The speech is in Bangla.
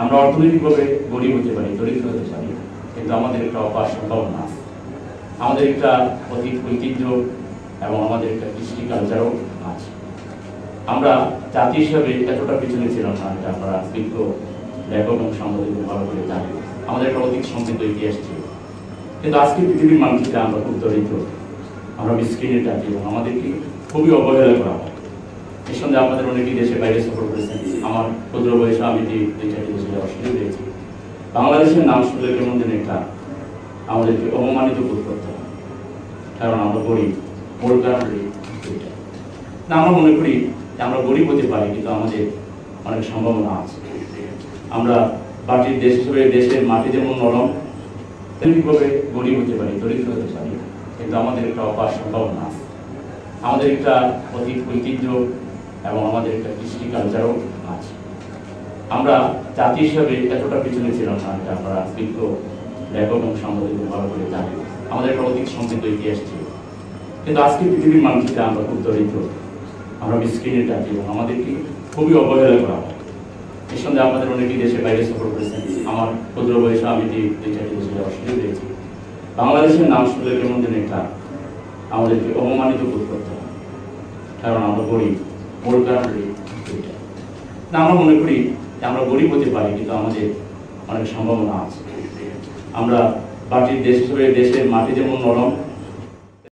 আমরা অর্থনৈতিকভাবে গরিব হতে পারি, দরিদ্র হতে পারি, কিন্তু আমাদের একটা অপার সম্ভাবনা আছে। আমাদের একটা অতীত ঐতিহ্য এবং আমাদের একটা কৃষ্টি কালচারও আছে। আমরা জাতি হিসাবে এতটা পিছনে ছিলাম না, এটা আপনারা বিজ্ঞ লেখক এবং সাংবাদিক ভালো করে জানি। আমাদের একটা অতীত সমৃদ্ধ ইতিহাস ছিল, কিন্তু আজকে পৃথিবীর মানুষকে আমরা খুব দরিদ্র, আমরা মিসকিনের জাতি এবং আমাদেরকে খুবই অবহেলা করা হয়। এর সঙ্গে আপনাদের অনেকেই দেশে বাইরে সফর করেছেন। আমার ক্ষুদ্র বয়সে আমি যে চারটি দেশে যাওয়ার সুযোগ পেয়েছি, বাংলাদেশের নাম শুনলে কেমন যেন একটা আমাদেরকে অপমানিত বোধ করতে হয়, কারণ আমরা গরিব। মূল কারণ না, আমরা মনে করি যে আমরা গরিব হতে পারি, কিন্তু আমাদের অনেক সম্ভাবনা আছে। আমরা মাটির দেশ হিসেবে দেশের মাটি যেমন নরম, তেমনিভাবে গরিব হতে পারি, দরিদ্র হতে পারি, কিন্তু আমাদের একটা অপার সম্ভাবনা আছে। আমাদের একটা অতীত ঐতিহ্য এবং আমাদের একটা কৃষ্টি কালচারও আছে। আমরা জাতি হিসাবে এতটা পিছনে ছিলাম না, এটা আপনারা বিজ্ঞ লেখক এবং সাংবাদিক ভালো করে জানি। আমাদের একটা অতীত সমৃদ্ধ ইতিহাস ছিল, কিন্তু আজকে পৃথিবীর মানুষকে আমরা খুব দরিদ্র, আমরা মিসকিনের জাতি এবং আমাদেরকে খুবই অবহেলা করা হয়। এর সঙ্গে আপনাদের অনেকেই দেশে বাইরে সফর করেছেন। আমার ক্ষুদ্র বয়সে আমি যে চারটি দেশে যাওয়ার সুযোগ পেয়েছি, বাংলাদেশের নাম শুনলে কেমন যেন একটা আমাদেরকে অপমানিত বোধ করতে হয়, কারণ আমরা গরিব। মূল কারণ না, আমরা মনে করি যে আমরা গরিব হতে পারি, কিন্তু আমাদের অনেক সম্ভাবনা আছে। আমরা মাটির দেশ হিসেবে দেশের মাটি যেমন নরম,